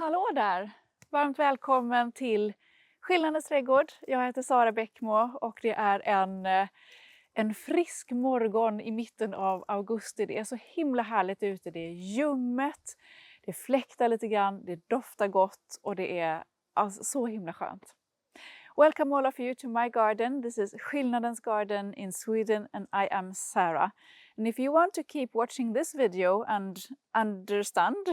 Hallå där! Varmt välkommen till Skillnadens trädgård. Jag heter Sara Bäckmo och det är en frisk morgon i mitten av augusti. Det är så himla härligt ute. Det är ljummet, det fläktar lite grann, det doftar gott och det är alltså så himla skönt. Welcome all of you to my garden. This is Skillnadens garden in Sweden and I am Sarah. And if you want to keep watching this video and understand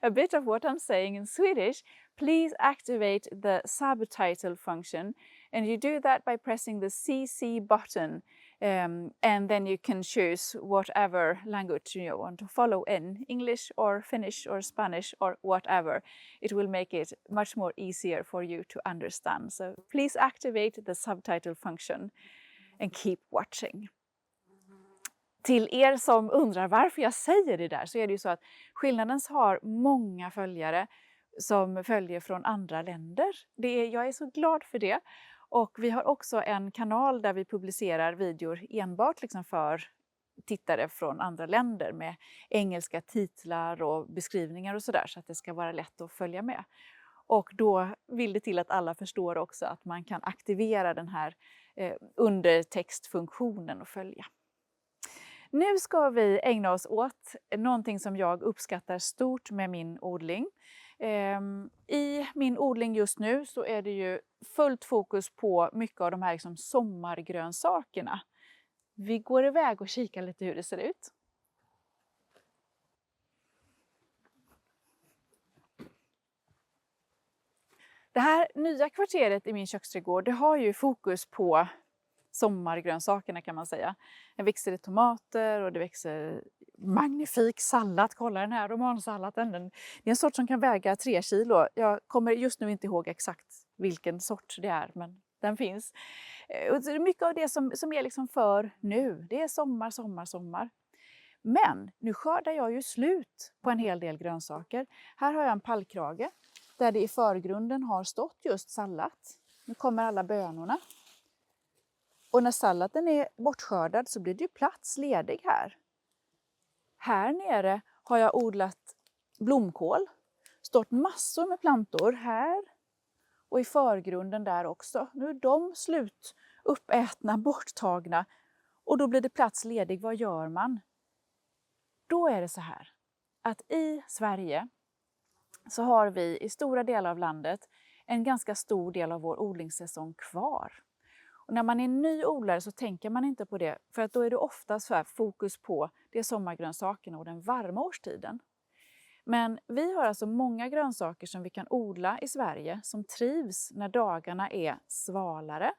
a bit of what I'm saying in Swedish, please activate the subtitle function. And you do that by pressing the CC button. And then you can choose whatever language you want to follow in, English or Finnish or Spanish or whatever. It will make it much more easier for you to understand. So please activate the subtitle function and keep watching. Till er som undrar varför jag säger det där så är det ju så att Skillnadens har många följare som följer från andra länder. Jag är så glad för det. Och vi har också en kanal där vi publicerar videor enbart liksom för tittare från andra länder med engelska titlar och beskrivningar och sådär så att det ska vara lätt att följa med. Och då vill det till att alla förstår också att man kan aktivera den här undertextfunktionen och följa. Nu ska vi ägna oss åt någonting som jag uppskattar stort med min odling. I min odling just nu så är det ju fullt fokus på mycket av de här liksom sommargrönsakerna. Vi går iväg och kikar lite hur det ser ut. Det här nya kvarteret i min köksträdgård, det har ju fokus på sommargrönsakerna kan man säga. Det växer det tomater och det växer magnifik sallad. Kolla den här romansalladen. Det är en sort som kan väga 3 kilo. Jag kommer just nu inte ihåg exakt vilken sort det är, men den finns. Och det är mycket av det som är liksom för nu. Det är sommar, sommar, sommar. Men nu skördar jag ju slut på en hel del grönsaker. Här har jag en pallkrage där det i förgrunden har stått just sallad. Nu kommer alla bönorna. Och när salladen är bortskördad så blir det ju plats ledig här. Här nere har jag odlat blomkål. Stått massor med plantor här och i förgrunden där också. Nu är de slut, uppätna, borttagna och då blir det plats ledig. Vad gör man? Då är det så här att i Sverige så har vi i stora delar av landet en ganska stor del av vår odlingssäsong kvar. Och när man är ny odlare så tänker man inte på det för att då är det ofta så här fokus på det sommargrönsakerna och den varma årstiden. Men vi har alltså många grönsaker som vi kan odla i Sverige som trivs när dagarna är svalare,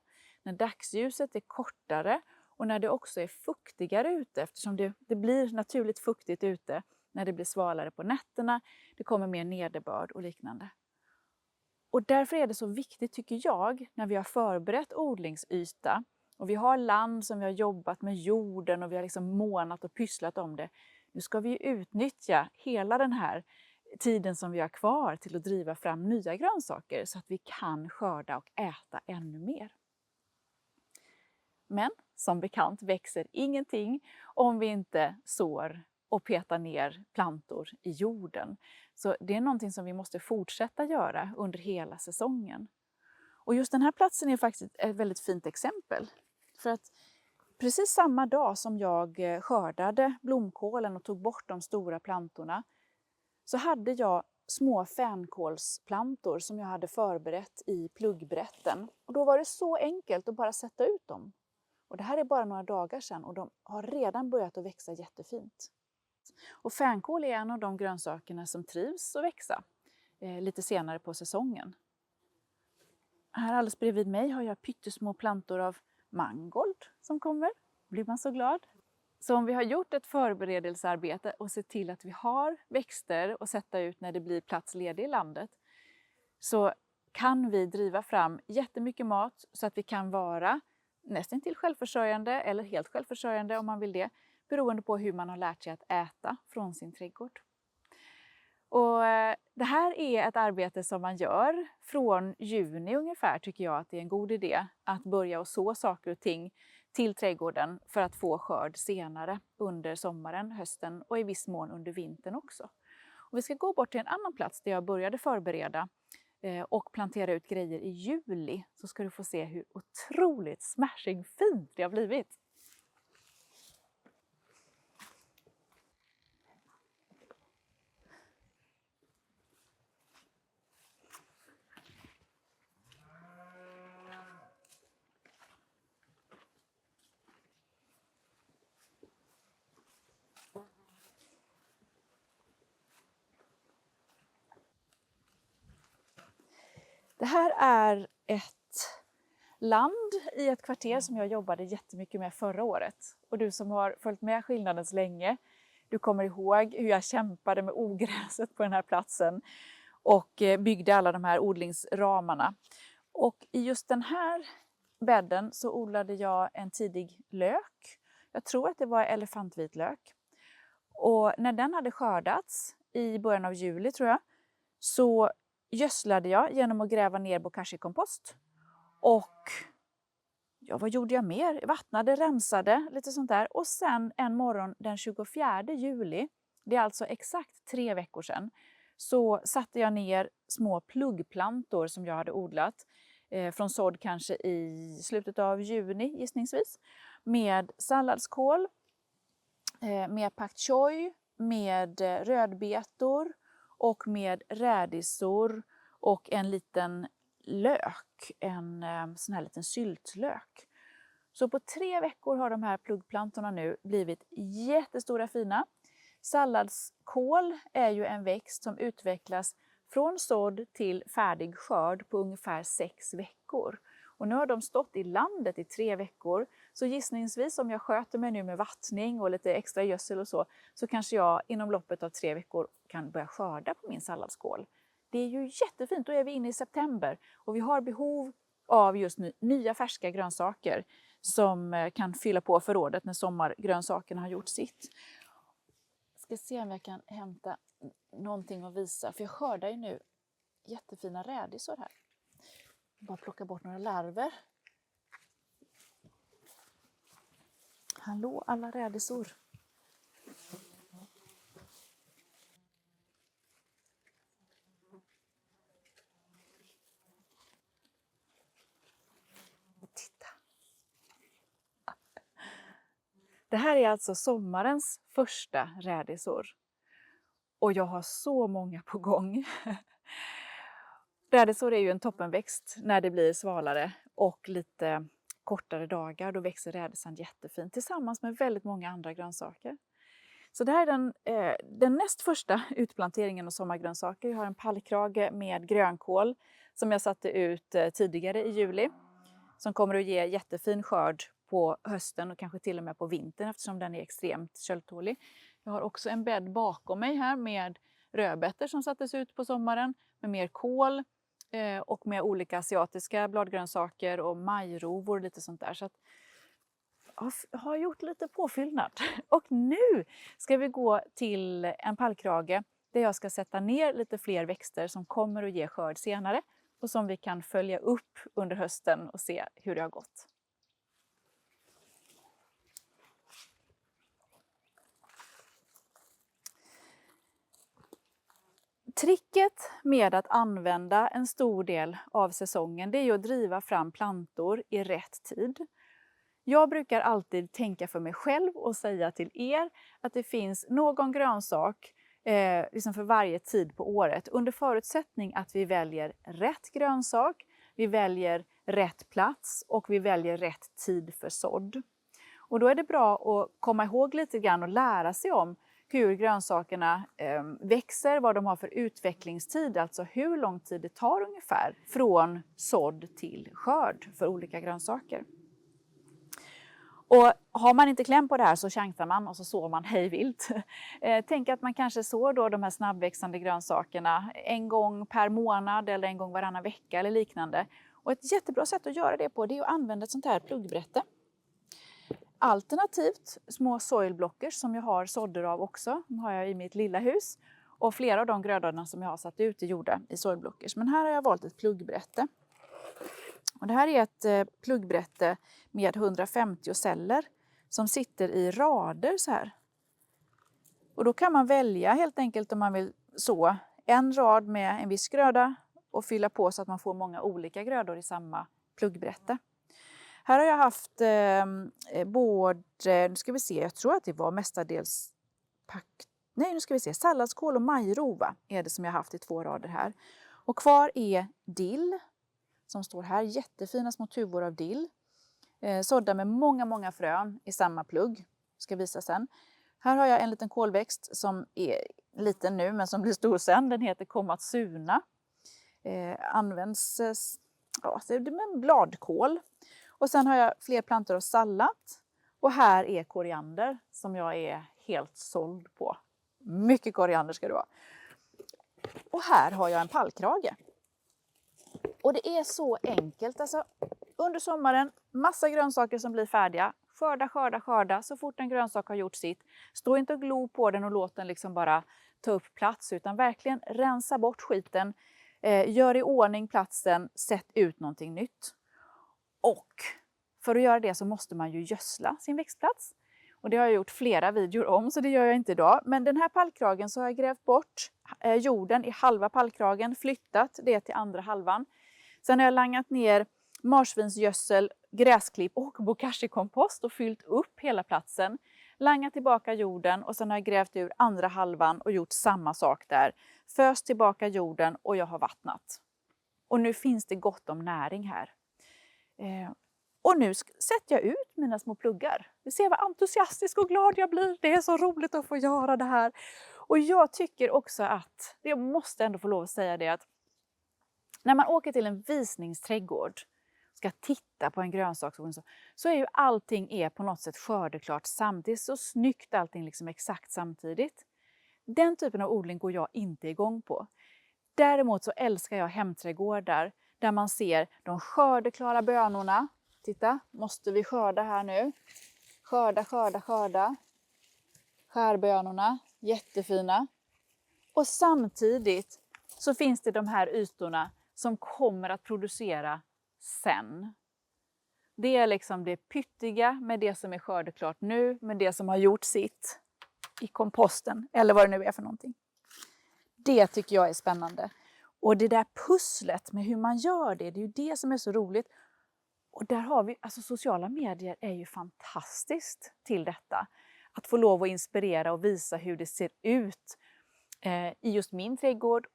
när dagsljuset är kortare och när det också är fuktigare ute eftersom det blir naturligt fuktigt ute när det blir svalare på nätterna, det kommer mer nederbörd och liknande. Och därför är det så viktigt tycker jag när vi har förberett odlingsyta och vi har land som vi har jobbat med jorden och vi har liksom månat och pysslat om det. Nu ska vi utnyttja hela den här tiden som vi har kvar till att driva fram nya grönsaker så att vi kan skörda och äta ännu mer. Men som bekant växer ingenting om vi inte sår och petar ner plantor i jorden. Så det är någonting som vi måste fortsätta göra under hela säsongen. Och just den här platsen är faktiskt ett väldigt fint exempel. För att precis samma dag som jag skördade blomkålen och tog bort de stora plantorna så hade jag små fänkålsplantor som jag hade förberett i pluggbrätten. Och då var det så enkelt att bara sätta ut dem. Och det här är bara några dagar sedan och de har redan börjat att växa jättefint. Och fänkål är en av de grönsakerna som trivs att växa lite senare på säsongen. Här alldeles bredvid mig har jag pyttesmå plantor av mangold som kommer. Blir man så glad. Så om vi har gjort ett förberedelsearbete och sett till att vi har växter och sätta ut när det blir plats ledig i landet så kan vi driva fram jättemycket mat så att vi kan vara nästan till självförsörjande eller helt självförsörjande om man vill det. Beroende på hur man har lärt sig att äta från sin trädgård. Och det här är ett arbete som man gör från juni ungefär tycker jag att det är en god idé att börja och så saker och ting till trädgården för att få skörd senare under sommaren, hösten och i viss mån under vintern också. Och vi ska gå bort till en annan plats där jag började förbereda och plantera ut grejer i juli. Så ska du få se hur otroligt smashing fint det har blivit. Det här är ett land i ett kvarter som jag jobbade jättemycket med förra året. Och du som har följt med skillnaden så länge, du kommer ihåg hur jag kämpade med ogräset på den här platsen och byggde alla de här odlingsramarna. Och i just den här bädden så odlade jag en tidig lök. Jag tror att det var elefantvitlök. Och när den hade skördats i början av juli tror jag, så gödslade jag genom att gräva ner bokashi-kompost. Och ja, vad gjorde jag mer? Vattnade, rensade, lite sånt där. Och sen en morgon den 24 juli, det är alltså exakt 3 veckor sedan, så satte jag ner små pluggplantor som jag hade odlat. Från sådd kanske i slutet av juni gissningsvis. Med salladskål, med pak choi, med rödbetor och med rädisor och en liten lök, en sån här liten syltlök. Så på 3 veckor har de här pluggplantorna nu blivit jättestora fina. Salladskål är ju en växt som utvecklas från sådd till färdig skörd på ungefär 6 veckor. Och nu har de stått i landet i 3 veckor. Så gissningsvis om jag sköter mig nu med vattning och lite extra gödsel och så kanske jag inom loppet av 3 veckor kan börja skörda på min salladskål. Det är ju jättefint, då är vi inne i september och vi har behov av just nu nya färska grönsaker som kan fylla på förrådet när sommargrönsakerna har gjort sitt. Jag ska se om jag kan hämta någonting att visa, för jag skördar ju nu jättefina rädisor här. Bara plocka bort några larver. Hallå alla rädisor. Titta. Det här är alltså sommarens första rädisor. Och jag har så många på gång. Rädisor är ju en toppenväxt när det blir svalare och lite kortare dagar. Då växer rädisan jättefint tillsammans med väldigt många andra grönsaker. Så det här är den näst första utplanteringen av sommargrönsaker. Jag har en pallkrage med grönkål som jag satte ut tidigare i juli. Som kommer att ge jättefin skörd på hösten och kanske till och med på vintern eftersom den är extremt köldtålig. Jag har också en bädd bakom mig här med rödbetor som sattes ut på sommaren. Med mer kål och med olika asiatiska bladgrönsaker och majrovor och lite sånt där. Så att jag har gjort lite påfyllnad. Och nu ska vi gå till en pallkrage där jag ska sätta ner lite fler växter som kommer att ge skörd senare. Och som vi kan följa upp under hösten och se hur det har gått. Tricket med att använda en stor del av säsongen, det är ju att driva fram plantor i rätt tid. Jag brukar alltid tänka för mig själv och säga till er att det finns någon grönsak liksom för varje tid på året. Under förutsättning att vi väljer rätt grönsak, vi väljer rätt plats och vi väljer rätt tid för sådd. Och då är det bra att komma ihåg lite grann och lära sig om hur grönsakerna växer, vad de har för utvecklingstid, alltså hur lång tid det tar ungefär från sådd till skörd för olika grönsaker. Och har man inte kläm på det här så chansar man och så sår man hejvilt. Tänk att man kanske sår då de här snabbväxande grönsakerna en gång per månad eller en gång varannan vecka eller liknande. Och ett jättebra sätt att göra det på, det är att använda ett sånt här pluggbrätte. Alternativt små soilblockers som jag har sådder av också, de har jag i mitt lilla hus. Och flera av de grödorna som jag har satt ut är gjorda i soilblockers. Men här har jag valt ett pluggbrätte. Och det här är ett pluggbrätte med 150 celler som sitter i rader så här. Och då kan man välja helt enkelt om man vill så en rad med en viss gröda och fylla på så att man får många olika grödor i samma pluggbrätte. Här har jag haft nu ska vi se, jag tror att det var mestadels salladskål och majrova är det som jag haft i 2 rader här. Och kvar är dill som står här, jättefina små tuvor av dill. Sådda med många frön i samma plugg, ska visa sen. Här har jag en liten kålväxt som är liten nu men som blir stor sen, den heter komatsuna. Används med bladkål. Och sen har jag fler plantor av sallad. Och här är koriander som jag är helt såld på. Mycket koriander ska det vara. Och här har jag en pallkrage. Och det är så enkelt. Alltså, under sommaren, massa grönsaker som blir färdiga. Skörda. Så fort en grönsak har gjort sitt. Stå inte och glo på den och låt den liksom bara ta upp plats. Utan verkligen rensa bort skiten. Gör i ordning platsen. Sätt ut någonting nytt. Och för att göra det så måste man ju gödsla sin växtplats. Och det har jag gjort flera videor om så det gör jag inte idag. Men den här pallkragen så har jag grävt bort jorden i halva pallkragen. Flyttat det till andra halvan. Sen har jag langat ner marsvinsgödsel, gräsklipp och bokashi-kompost och fyllt upp hela platsen. Langat tillbaka jorden och sen har jag grävt ur andra halvan och gjort samma sak där. Föst tillbaka jorden och jag har vattnat. Och nu finns det gott om näring här. Och nu sätter jag ut mina små pluggar. Du ser vad entusiastisk och glad jag blir. Det är så roligt att få göra det här. Och jag tycker också att, jag måste ändå få lov att säga det, att när man åker till en visningsträdgård och ska titta på en grönsaksodling så är ju allting på något sätt skördeklart samtidigt. Så snyggt allting liksom exakt samtidigt. Den typen av odling går jag inte igång på. Däremot så älskar jag hemträdgårdar där man ser de skördeklara bönorna. Titta, måste vi skörda här nu? Skörda. Skärbönorna, jättefina. Och samtidigt så finns det de här ytorna som kommer att producera sen. Det är liksom det pyttiga med det som är skördeklart nu, med det som har gjort sitt i komposten eller vad det nu är för någonting. Det tycker jag är spännande. Och det där pusslet med hur man gör det är ju det som är så roligt. Och där har vi, alltså sociala medier är ju fantastiskt till detta. Att få lov att inspirera och visa hur det ser ut i just min trädgård.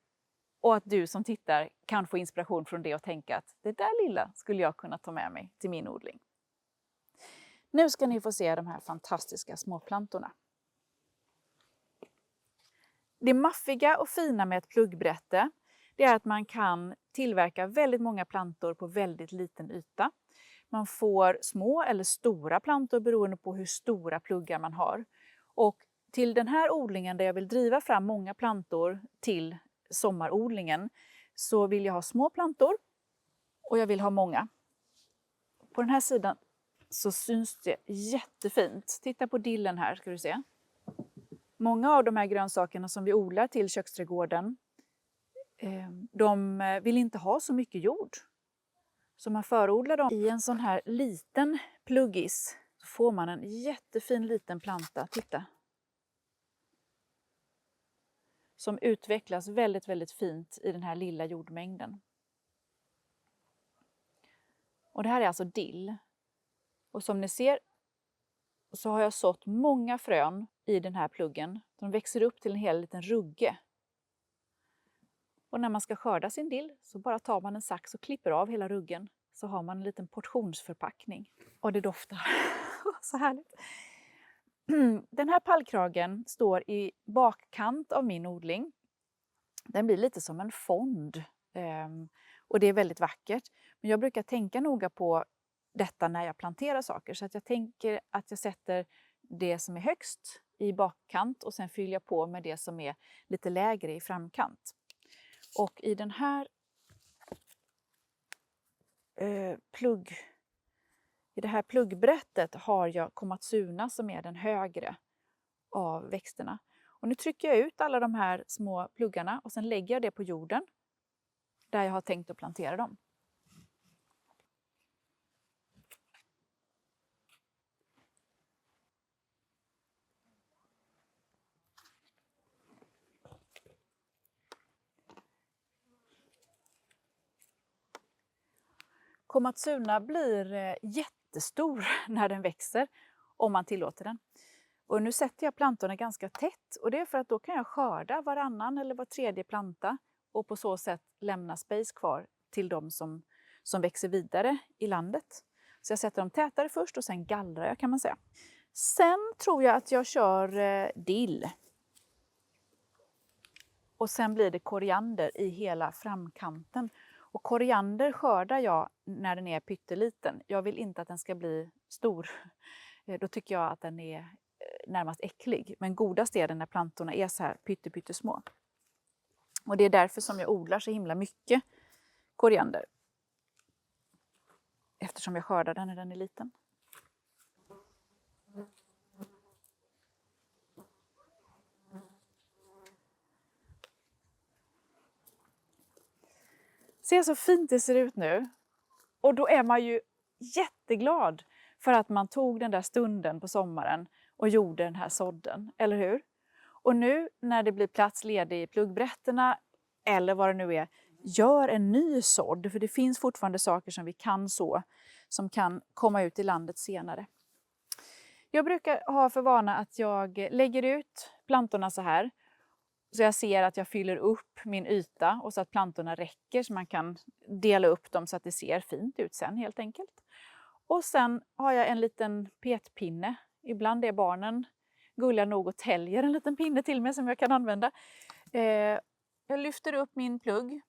Och att du som tittar kan få inspiration från det och tänka att det där lilla skulle jag kunna ta med mig till min odling. Nu ska ni få se de här fantastiska småplantorna. Det maffiga och fina med ett pluggbrätte det är att man kan tillverka väldigt många plantor på väldigt liten yta. Man får små eller stora plantor beroende på hur stora pluggar man har. Och till den här odlingen där jag vill driva fram många plantor till sommarodlingen så vill jag ha små plantor och jag vill ha många. På den här sidan så syns det jättefint. Titta på dillen här ska du se. Många av de här grönsakerna som vi odlar till köksträdgården de vill inte ha så mycket jord. Så man förodlar dem i en sån här liten pluggis så får man en jättefin liten planta. Titta. Som utvecklas väldigt fint i den här lilla jordmängden. Och det här är alltså dill. Och som ni ser så har jag sått många frön i den här pluggen. De växer upp till en hel liten rugge. Och när man ska skörda sin dill så bara tar man en sax och klipper av hela ruggen. Så har man en liten portionsförpackning. Och det doftar så härligt. Den här pallkragen står i bakkant av min odling. Den blir lite som en fond. Och det är väldigt vackert. Men jag brukar tänka noga på detta när jag planterar saker. Så att jag tänker att jag sätter det som är högst i bakkant. Och sen fyller jag på med det som är lite lägre i framkant. Och i den här i det här pluggbrättet har jag komatsuna som är den högre av växterna. Och nu trycker jag ut alla de här små pluggarna och sen lägger jag det på jorden där jag har tänkt att plantera dem. Komatsuna blir jättestor när den växer, om man tillåter den. Och nu sätter jag plantorna ganska tätt och det är för att då kan jag skörda varannan eller var tredje planta och på så sätt lämna space kvar till de som växer vidare i landet. Så jag sätter dem tätare först och sen gallrar jag, kan man säga. Sen tror jag att jag kör dill. Och sen blir det koriander i hela framkanten. Och koriander skördar jag när den är pytteliten. Jag vill inte att den ska bli stor. Då tycker jag att den är närmast äcklig. Men godast är den när plantorna är så här pyttesmå. Och det är därför som jag odlar så himla mycket koriander. Eftersom jag skördar den när den är liten. Se så fint det ser ut nu. Och då är man ju jätteglad för att man tog den där stunden på sommaren och gjorde den här sådden, eller hur? Och nu när det blir plats ledig i pluggbrätterna eller vad det nu är, gör en ny sådd, för det finns fortfarande saker som vi kan så, som kan komma ut i landet senare. Jag brukar ha för vana att jag lägger ut plantorna så här, så jag ser att jag fyller upp min yta och så att plantorna räcker så man kan dela upp dem så att det ser fint ut sen helt enkelt. Och sen har jag en liten petpinne. Ibland är barnen gulliga nog och täljer en liten pinne till mig som jag kan använda. Jag lyfter upp min plugg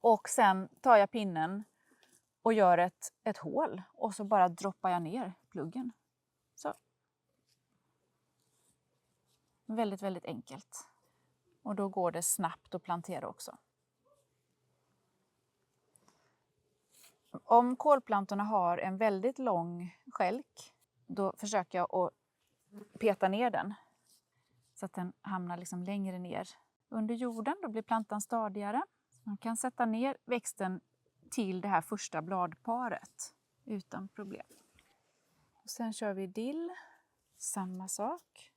och sen tar jag pinnen och gör ett hål och så bara droppar jag ner pluggen. Så. Väldigt, väldigt enkelt. Och då går det snabbt att plantera också. Om kolplantorna har en väldigt lång stjälk, då försöker jag att peta ner den. Så att den hamnar liksom längre ner under jorden. Då blir plantan stadigare. Man kan sätta ner växten till det här första bladparet utan problem. Och sen kör vi dill. Samma sak.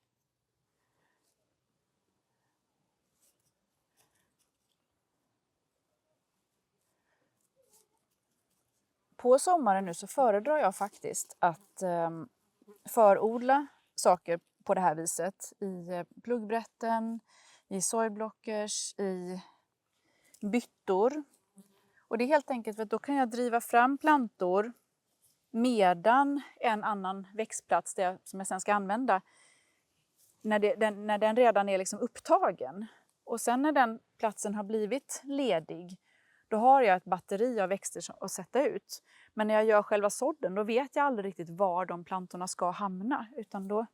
På sommaren nu så föredrar jag faktiskt att förodla saker på det här viset i pluggbrätten, i soilblockers, i byttor. Och det är helt enkelt för att då kan jag driva fram plantor medan en annan växtplats som jag sen ska använda när den redan är liksom upptagen. Och sen när den platsen har blivit ledig, då har jag ett batteri av växter att sätta ut. Men när jag gör själva sådden, då vet jag aldrig riktigt var de plantorna ska hamna. Utan då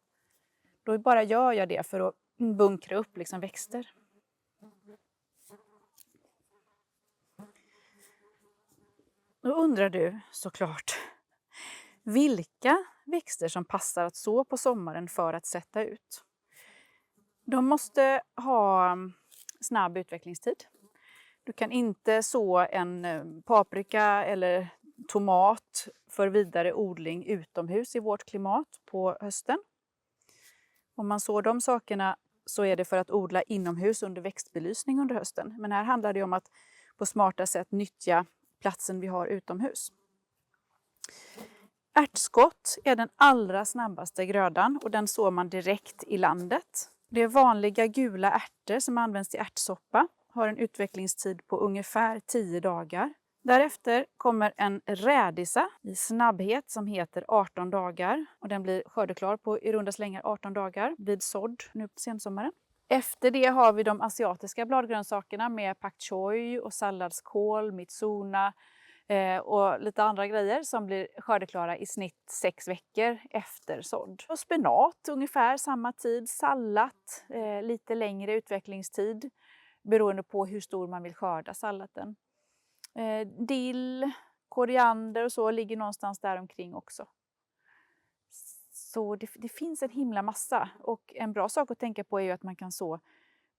bara gör jag det för att bunkra upp liksom växter. Då undrar du såklart vilka växter som passar att så på sommaren för att sätta ut. De måste ha snabb utvecklingstid. Du kan inte så en paprika eller tomat för vidare odling utomhus i vårt klimat på hösten. Om man sår de sakerna så är det för att odla inomhus under växtbelysning under hösten. Men här handlar det om att på smarta sätt nyttja platsen vi har utomhus. Ärtskott är den allra snabbaste grödan och den sår man direkt i landet. Det är vanliga gula ärtor som används till ärtsoppa. Har en utvecklingstid på ungefär 10 dagar. Därefter kommer en rädisa i snabbhet som heter 18 dagar. Och den blir skördeklar på i runda slängar 18 dagar vid sådd nu på sensommaren. Efter det har vi de asiatiska bladgrönsakerna med pak choi och salladskål, mitsuna och lite andra grejer som blir skördeklara i snitt 6 veckor efter sådd. Och spenat ungefär samma tid, sallad lite längre utvecklingstid beroende på hur stor man vill skörda salladen. Dill, koriander och så ligger någonstans där omkring också. Så det finns en himla massa och en bra sak att tänka på är ju att man kan så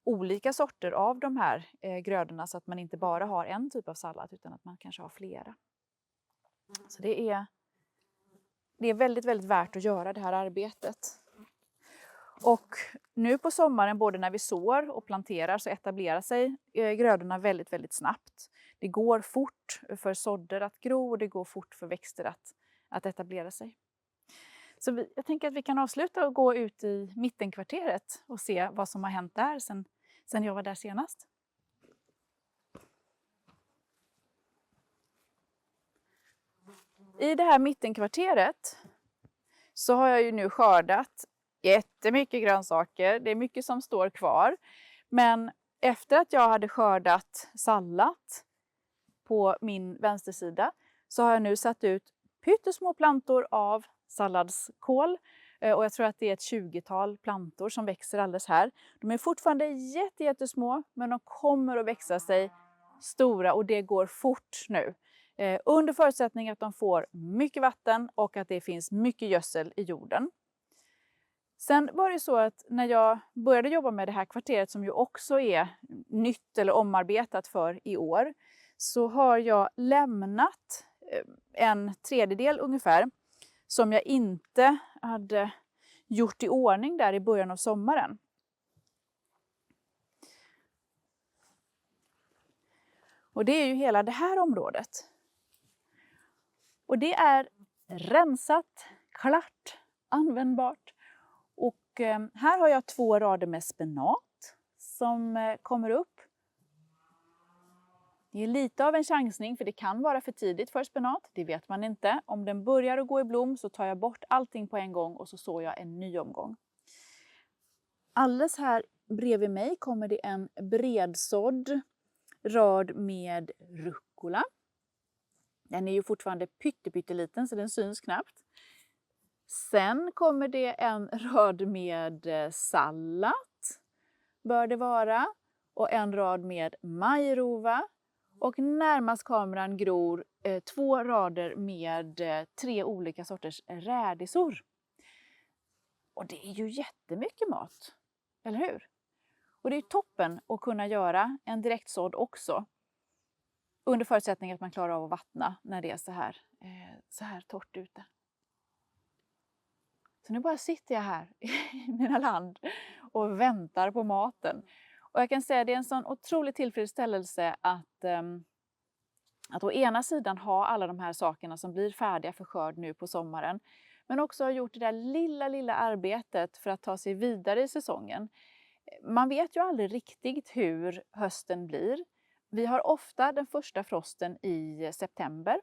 olika sorter av de här grödorna så att man inte bara har en typ av sallad utan att man kanske har flera. Så det är väldigt, väldigt värt att göra det här arbetet. Och nu på sommaren, både när vi sår och planterar, så etablerar sig grödorna väldigt, väldigt snabbt. Det går fort för sådder att gro och det går fort för växter att etablera sig. Så jag tänker att vi kan avsluta och gå ut i mittenkvarteret och se vad som har hänt där sen jag var där senast. I det här mittenkvarteret så har jag ju nu skördat jättemycket grönsaker. Det är mycket som står kvar. Men efter att jag hade skördat sallad på min vänstersida så har jag nu satt ut pyttesmå plantor av salladskål. Och jag tror att det är ett 20-tal plantor som växer alldeles här. De är fortfarande jättesmå, men de kommer att växa sig stora och det går fort nu. Under förutsättning att de får mycket vatten och att det finns mycket gödsel i jorden. Sen var det så att när jag började jobba med det här kvarteret, som ju också är nytt eller omarbetat för i år, så har jag lämnat en tredjedel ungefär som jag inte hade gjort i ordning där i början av sommaren. Och det är ju hela det här området. Och det är rensat, klart, användbart. Och här har jag 2 rader med spenat som kommer upp. Det är lite av en chansning, för det kan vara för tidigt för spenat. Det vet man inte. Om den börjar att gå i blom så tar jag bort allting på en gång och så sår jag en ny omgång. Alldeles här bredvid mig kommer det en bredsådd rad med rucola. Den är ju fortfarande pytteliten så den syns knappt. Sen kommer det en rad med sallad, bör det vara. Och en rad med majrova. Och närmast kameran gror 2 rader med 3 olika sorters rädisor. Och det är ju jättemycket mat, eller hur? Och det är toppen att kunna göra en direktsådd också. Under förutsättning att man klarar av att vattna när det är så här torrt ute. Så nu bara sitter jag här i mina land och väntar på maten. Och jag kan säga att det är en sån otrolig tillfredsställelse att å ena sidan ha alla de här sakerna som blir färdiga för skörd nu på sommaren. Men också ha gjort det där lilla arbetet för att ta sig vidare i säsongen. Man vet ju aldrig riktigt hur hösten blir. Vi har ofta den första frosten i september.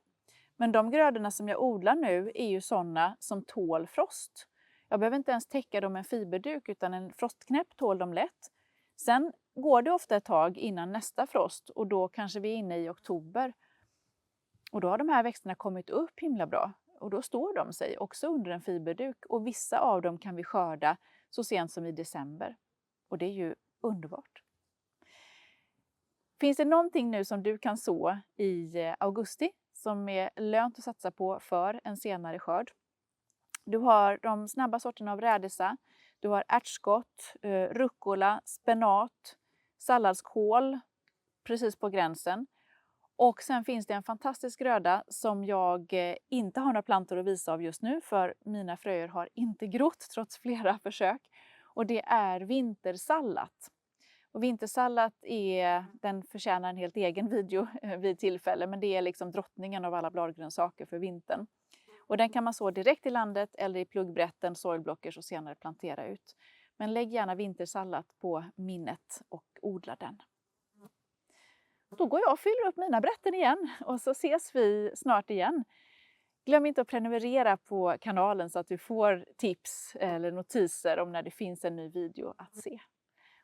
Men de grödorna som jag odlar nu är ju sådana som tål frost. Jag behöver inte ens täcka dem med en fiberduk, utan en frostknäpp tål de lätt. Sen går det ofta ett tag innan nästa frost och då kanske vi är inne i oktober. Och då har de här växterna kommit upp himla bra. Och då står de sig också under en fiberduk. Och vissa av dem kan vi skörda så sent som i december. Och det är ju underbart. Finns det någonting nu som du kan så i augusti som är lönt att satsa på för en senare skörd? Du har de snabba sorterna av rädisa, du har ärtskott, rucola, spenat, salladskål precis på gränsen. Och sen finns det en fantastisk gröda som jag inte har några plantor att visa av just nu, för mina fröer har inte grott trots flera försök. Och det är vintersallad. Och vintersallad den förtjänar en helt egen video vid tillfälle, men det är liksom drottningen av alla bladgrönsaker för vintern. Och den kan man så direkt i landet eller i pluggbrätten, soilblockers och senare plantera ut. Men lägg gärna vintersallad på minnet och odla den. Då går jag och fyller upp mina brätten igen och så ses vi snart igen. Glöm inte att prenumerera på kanalen så att du får tips eller notiser om när det finns en ny video att se.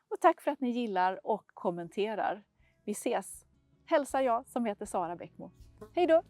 Och tack för att ni gillar och kommenterar. Vi ses! Hälsar jag som heter Sara Bäckmo. Hej då!